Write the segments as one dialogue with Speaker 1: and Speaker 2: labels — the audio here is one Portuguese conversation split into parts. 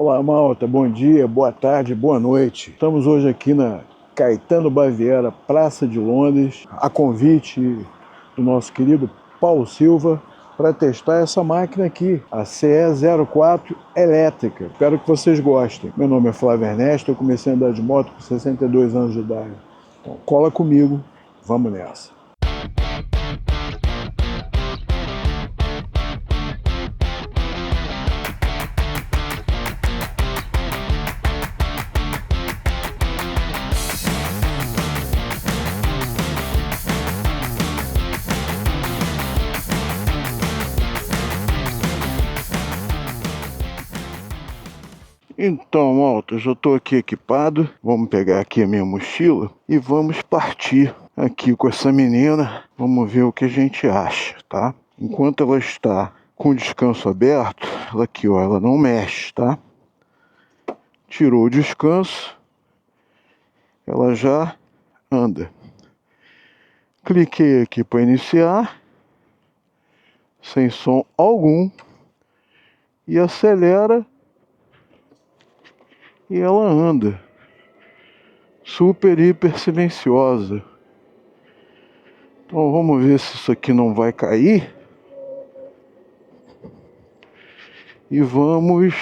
Speaker 1: Olá, malta, bom dia, boa tarde, boa noite. Estamos hoje aqui na Caetano Baviera, Praça de Londres, a convite do nosso querido Paulo Silva, para testar essa máquina aqui, a CE04 elétrica. Espero que vocês gostem. Meu nome é Flávio Ernesto, eu comecei a andar de moto com 62 anos de idade. Então, cola comigo, vamos nessa. Então, malta, já estou aqui equipado. Vamos pegar aqui a minha mochila e vamos partir aqui com essa menina. Vamos ver o que a gente acha, tá? Enquanto ela está com o descanso aberto, ela aqui, ó, ela não mexe, tá? Tirou o descanso, ela já anda. Cliquei aqui para iniciar, sem som algum, e acelera. E ela anda super, hiper silenciosa. Então vamos ver se isso aqui não vai cair. E vamos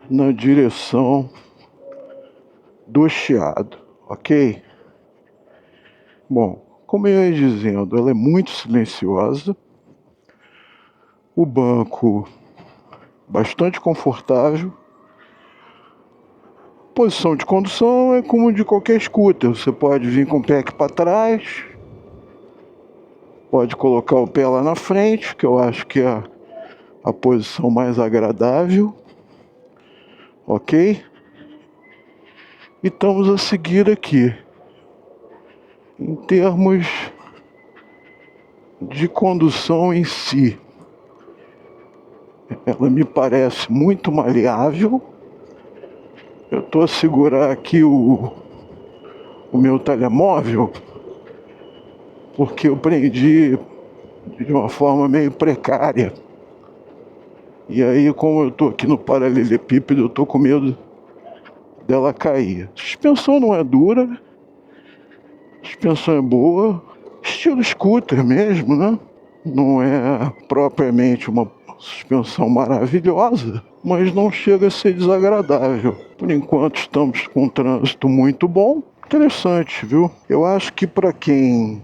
Speaker 1: na direção do chiado, ok? Bom, como eu ia dizendo, ela é muito silenciosa. O banco bastante confortável. Posição de condução é como de qualquer scooter. Você pode vir com o pé aqui para trás, pode colocar o pé lá na frente, que eu acho que é a posição mais agradável, ok? E estamos a seguir aqui. Em termos de condução em si, ela me parece muito maleável. Eu estou a segurar aqui o meu telemóvel, porque eu prendi de uma forma meio precária. E aí, como eu estou aqui no paralelepípedo, eu estou com medo dela cair. A suspensão não é dura, a suspensão é boa, estilo scooter mesmo, né? Não é propriamente uma suspensão maravilhosa, mas não chega a ser desagradável. Por enquanto estamos com um trânsito muito bom. Interessante, viu? Eu acho que para quem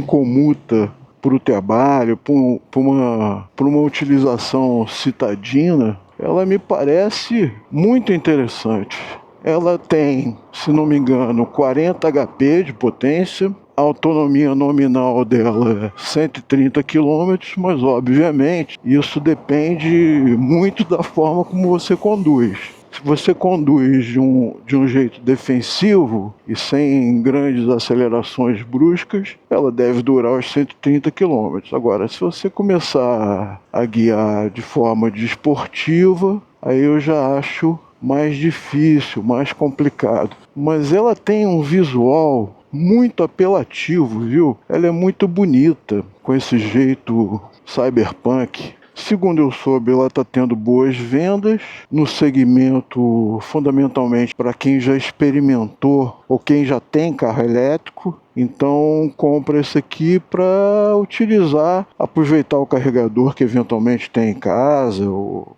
Speaker 1: comuta para o trabalho, para uma utilização citadina, ela me parece muito interessante. Ela tem, se não me engano, 40 HP de potência. A autonomia nominal dela é 130 km, mas obviamente isso depende muito da forma como você conduz. Se você conduz de um jeito defensivo e sem grandes acelerações bruscas, ela deve durar os 130 km. Agora, se você começar a guiar de forma desportiva, aí eu já acho mais difícil, mais complicado. Mas ela tem um visual muito apelativo, viu? Ela é muito bonita, com esse jeito cyberpunk. Segundo eu soube, ela está tendo boas vendas no segmento, fundamentalmente para quem já experimentou ou quem já tem carro elétrico. Então compra esse aqui para utilizar, aproveitar o carregador que eventualmente tem em casa, ou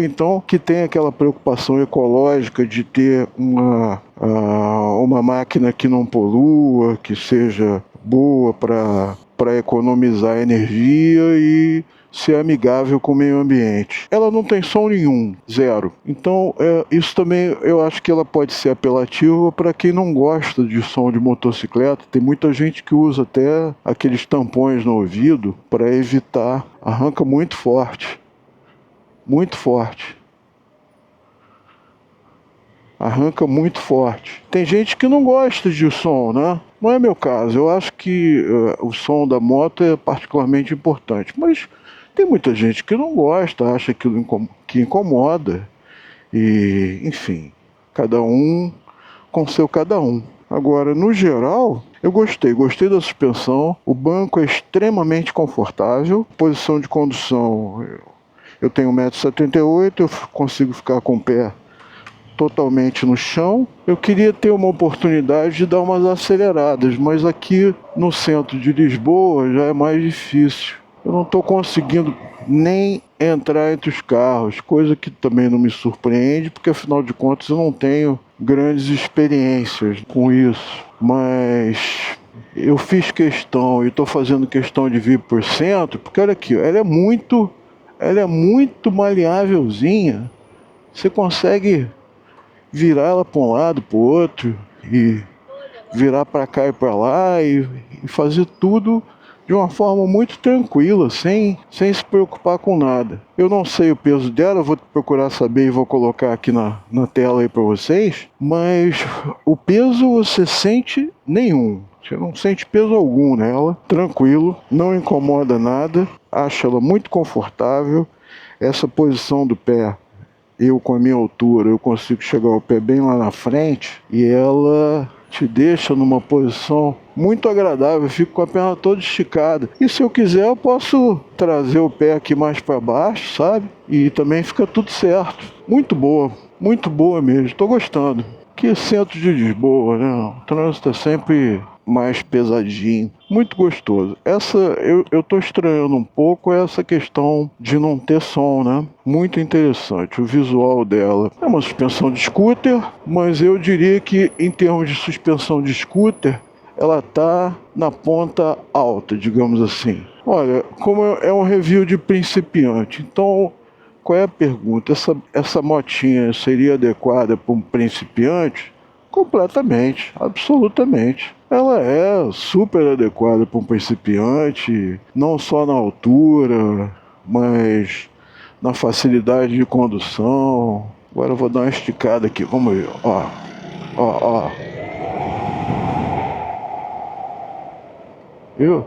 Speaker 1: então que tem aquela preocupação ecológica de ter uma máquina que não polua, que seja boa para economizar energia e ser amigável com o meio ambiente. Ela não tem som nenhum, zero. Então isso também eu acho que ela pode ser apelativa para quem não gosta de som de motocicleta. Tem muita gente que usa até aqueles tampões no ouvido para evitar. Arranca muito forte. Muito forte. Arranca muito forte. Tem gente que não gosta de som, né? Não é meu caso. Eu acho que o som da moto é particularmente importante. Mas tem muita gente que não gosta, acha que incomoda. E, enfim, cada um com seu cada um. Agora, no geral, eu gostei da suspensão. O banco é extremamente confortável. Posição de condução, eu tenho 1,78 m, eu consigo ficar com o pé totalmente no chão. Eu queria ter uma oportunidade de dar umas aceleradas, mas aqui no centro de Lisboa já é mais difícil. Eu não estou conseguindo nem entrar entre os carros, coisa que também não me surpreende, porque afinal de contas eu não tenho grandes experiências com isso. Mas eu fiz questão e estou fazendo questão de vir por centro, porque olha aqui, ela é muito maleávelzinha. Você consegue virar ela para um lado, para o outro, e virar para cá e para lá, e fazer tudo de uma forma muito tranquila, sem se preocupar com nada. Eu não sei o peso dela, eu vou procurar saber e vou colocar aqui na tela aí para vocês, mas o peso você sente nenhum. Você não sente peso algum nela, tranquilo, não incomoda nada, acho ela muito confortável. Essa posição do pé, eu com a minha altura, eu consigo chegar o pé bem lá na frente e ela te deixa numa posição muito agradável. Eu fico com a perna toda esticada. E se eu quiser, eu posso trazer o pé aqui mais para baixo, sabe? E também fica tudo certo. Muito boa mesmo. Estou gostando. Que centro de Lisboa, né? O trânsito é sempre mais pesadinho, muito gostoso. Eu tô estranhando um pouco essa questão de não ter som, né? Muito interessante o visual dela. É uma suspensão de scooter, mas eu diria que em termos de suspensão de scooter, ela tá na ponta alta, digamos assim. Olha, como é um review de principiante, então qual é a pergunta? Essa motinha seria adequada para um principiante? Completamente, absolutamente. Ela é super adequada para um principiante, não só na altura, mas na facilidade de condução. Agora eu vou dar uma esticada aqui, vamos ver. Ó. Viu?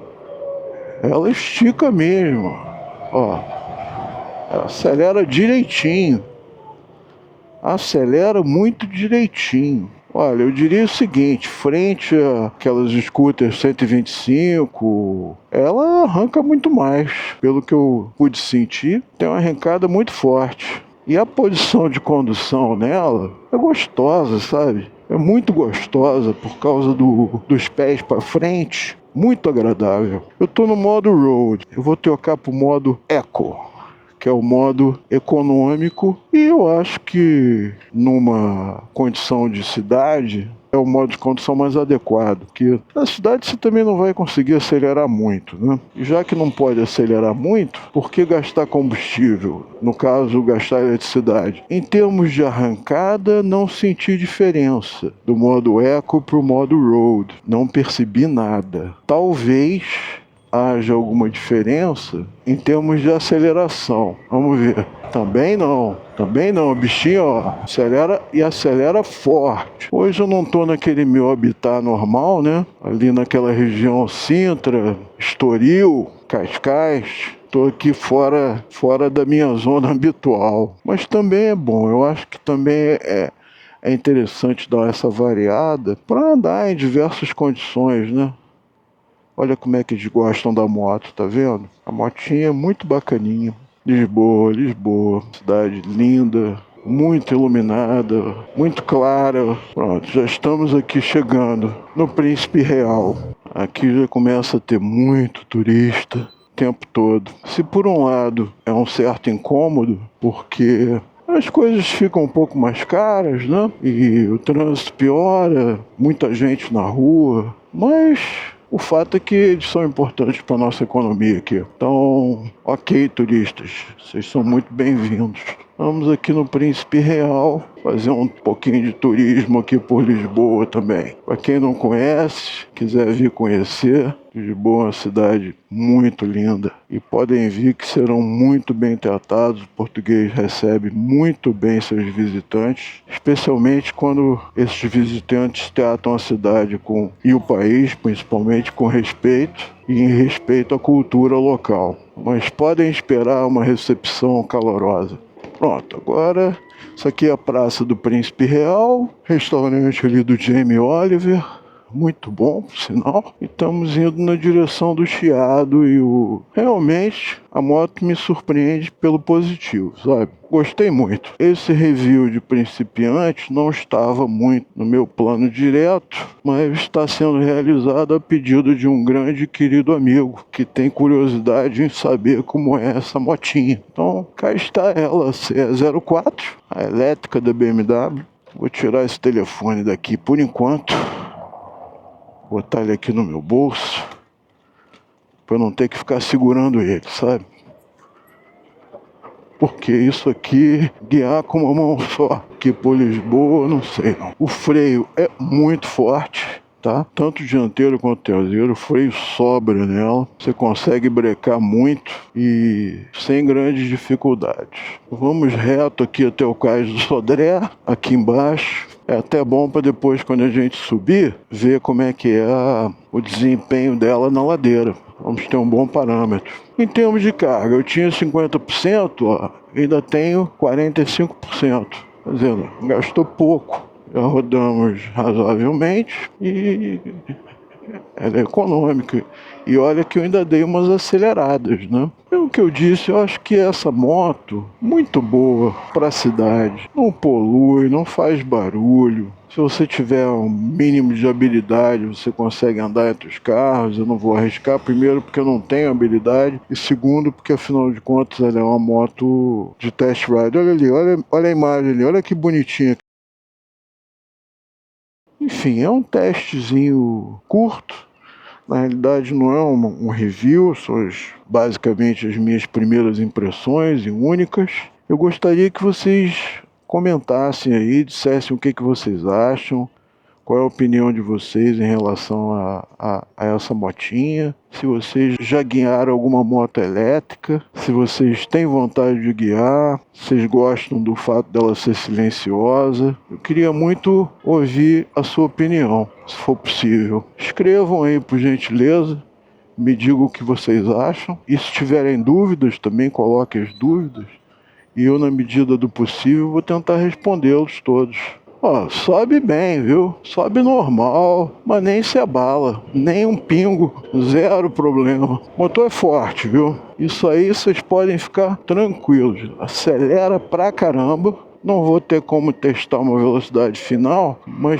Speaker 1: Ela estica mesmo. Ó, ela acelera direitinho. Acelera muito direitinho. Olha, eu diria o seguinte, frente àquelas scooters 125, ela arranca muito mais. Pelo que eu pude sentir, tem uma arrancada muito forte. E a posição de condução nela é gostosa, sabe? É muito gostosa por causa dos pés para frente. Muito agradável. Eu tô no modo Road. Eu vou trocar pro modo Eco, que é o modo econômico, e eu acho que numa condição de cidade é o modo de condução mais adequado, porque na cidade você também não vai conseguir acelerar muito, né? E já que não pode acelerar muito, por que gastar combustível? No caso, gastar eletricidade. Em termos de arrancada, não senti diferença do modo Eco para o modo Road. Não percebi nada. Talvez haja alguma diferença em termos de aceleração. Vamos ver. Também não. O bichinho, ó, acelera forte. Hoje eu não tô naquele meu habitat normal, né? Ali naquela região Sintra, Estoril, Cascais. Tô aqui fora da minha zona habitual. Mas também é bom. Eu acho que também é interessante dar essa variada para andar em diversas condições, né? Olha como é que eles gostam da moto, tá vendo? A motinha é muito bacaninha. Lisboa, cidade linda, muito iluminada, muito clara. Pronto, já estamos aqui chegando no Príncipe Real. Aqui já começa a ter muito turista o tempo todo. Se por um lado é um certo incômodo, porque as coisas ficam um pouco mais caras, né? E o trânsito piora, muita gente na rua, mas o fato é que eles são importantes para a nossa economia aqui. Então, ok, turistas, vocês são muito bem-vindos. Vamos aqui no Príncipe Real fazer um pouquinho de turismo aqui por Lisboa também. Para quem não conhece, quiser vir conhecer, Lisboa é uma cidade muito linda. E podem vir que serão muito bem tratados. O português recebe muito bem seus visitantes, especialmente quando esses visitantes tratam a cidade e o país, principalmente, com respeito e em respeito à cultura local. Mas podem esperar uma recepção calorosa. Pronto, agora isso aqui é a Praça do Príncipe Real, restaurante ali do Jamie Oliver, muito bom, por sinal. E estamos indo na direção do Chiado e realmente a moto me surpreende pelo positivo, sabe? Gostei muito. Esse review de principiante não estava muito no meu plano direto, mas está sendo realizado a pedido de um grande e querido amigo que tem curiosidade em saber como é essa motinha. Então, cá está ela, CE04, a elétrica da BMW. Vou tirar esse telefone daqui por enquanto. Botar ele aqui no meu bolso para não ter que ficar segurando ele, sabe? Porque isso aqui, guiar com uma mão só aqui por Lisboa, não sei não. O freio é muito forte, tá? Tanto dianteiro quanto traseiro, o freio sobra nela. Você consegue brecar muito e sem grandes dificuldades. Vamos reto aqui até o Cais do Sodré, aqui embaixo. É até bom para depois, quando a gente subir, ver como é que é o desempenho dela na ladeira. Vamos ter um bom parâmetro. Em termos de carga, eu tinha 50%, ó, ainda tenho 45%. Quer dizer, gastou pouco. Já rodamos razoavelmente e ela é econômica. E olha que eu ainda dei umas aceleradas, né? Pelo que eu disse, eu acho que essa moto, muito boa para a cidade. Não polui, não faz barulho. Se você tiver um mínimo de habilidade, você consegue andar entre os carros. Eu não vou arriscar, primeiro porque eu não tenho habilidade, e segundo porque afinal de contas ela é uma moto de test ride. Olha ali, olha a imagem ali, olha que bonitinha. Enfim, é um testezinho curto. Na realidade não é um review, são basicamente as minhas primeiras impressões e únicas. Eu gostaria que vocês comentassem aí, dissessem o que vocês acham, qual é a opinião de vocês em relação a essa motinha, se vocês já guiaram alguma moto elétrica, se vocês têm vontade de guiar, se vocês gostam do fato dela ser silenciosa. Eu queria muito ouvir a sua opinião, se for possível. Escrevam aí, por gentileza, me digam o que vocês acham. E se tiverem dúvidas, também coloquem as dúvidas. E eu, na medida do possível, vou tentar respondê-los todos. Ó, sobe bem, viu? Sobe normal, mas nem se abala, nem um pingo, zero problema. O motor é forte, viu? Isso aí vocês podem ficar tranquilos. Acelera pra caramba. Não vou ter como testar uma velocidade final, mas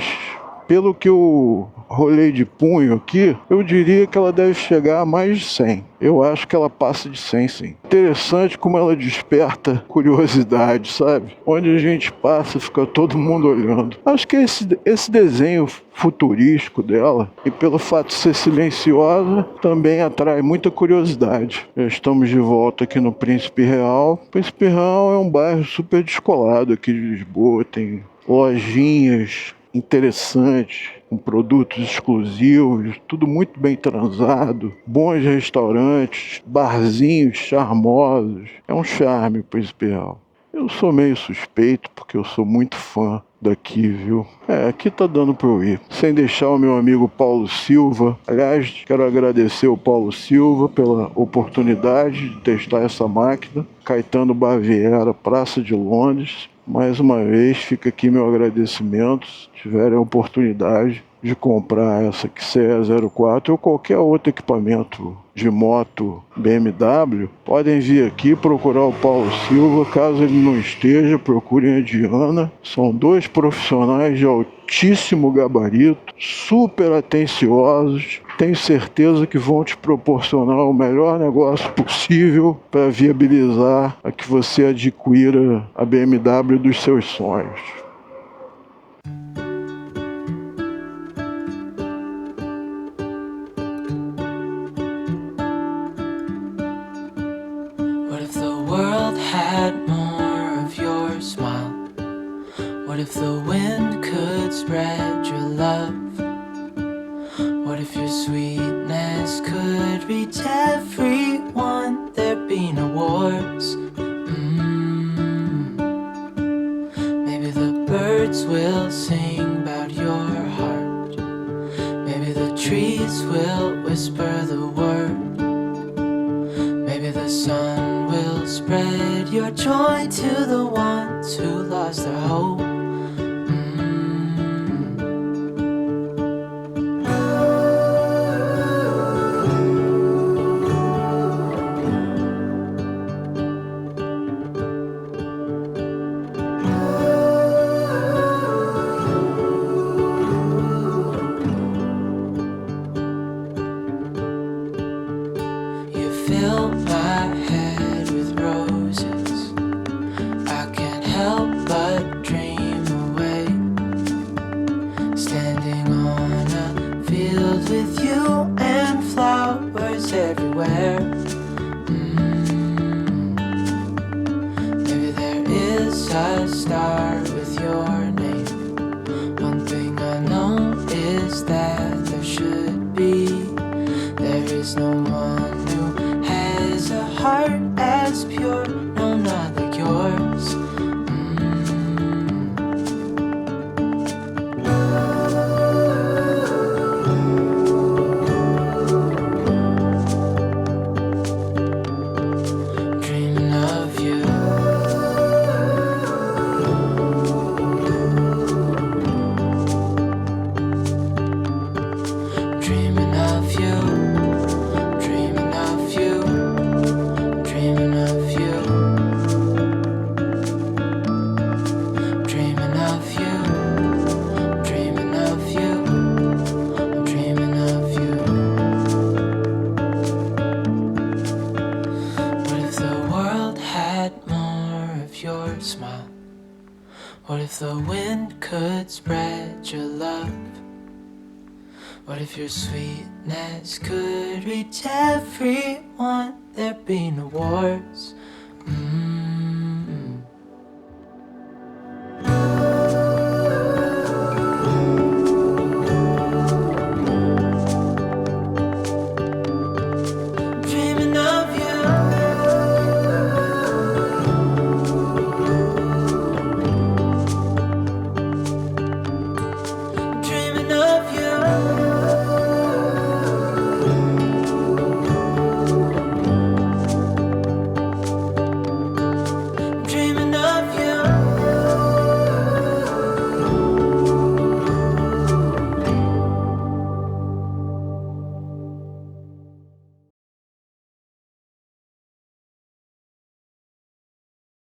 Speaker 1: pelo que eu rolei de punho aqui, eu diria que ela deve chegar a mais de 100. Eu acho que ela passa de 100, sim. Interessante como ela desperta curiosidade, sabe? Onde a gente passa, fica todo mundo olhando. Acho que esse desenho futurístico dela, e pelo fato de ser silenciosa, também atrai muita curiosidade. Já estamos de volta aqui no Príncipe Real. O Príncipe Real é um bairro super descolado aqui de Lisboa, tem lojinhas interessantes, com produtos exclusivos, tudo muito bem transado, bons restaurantes, barzinhos charmosos. É um charme o Príncipe Real. Eu sou meio suspeito porque eu sou muito fã daqui, viu? Aqui tá dando pra eu ir. Sem deixar o meu amigo Paulo Silva. Aliás, quero agradecer o Paulo Silva pela oportunidade de testar essa máquina. Caetano Baviera, Praça de Londres. Mais uma vez, fica aqui meu agradecimento. Se tiverem a oportunidade de comprar essa CE04 ou qualquer outro equipamento de moto BMW, podem vir aqui procurar o Paulo Silva. Caso ele não esteja, procurem a Diana. São dois profissionais de altíssimo gabarito, super atenciosos. Tenho certeza que vão te proporcionar o melhor negócio possível para viabilizar a que você adquira a BMW dos seus sonhos.
Speaker 2: What if the world had more of your smile? What if the wind could spread your love? What if your sweetness could reach everyone? There'd be no wars. Maybe the birds will sing about your heart. Maybe the trees will whisper the word. Maybe the sun will spread Instead, you're joined to the ones who lost their hope. Fill my head with roses. I can't help but dream away. Standing on a field with you and flowers everywhere. Maybe there is a star with your name. One thing I know is that there should be. There is no one who has a heart as pure, no, not like yours. Dreaming of you. Dreaming of you. Dreaming of you. Dreaming of you. Dreaming of you. Dreaming of you. I'm dreaming of you. What if the world had more of your smile? What if the wind could spread your love? What if your sweetness could reach everyone? There'd be no wars.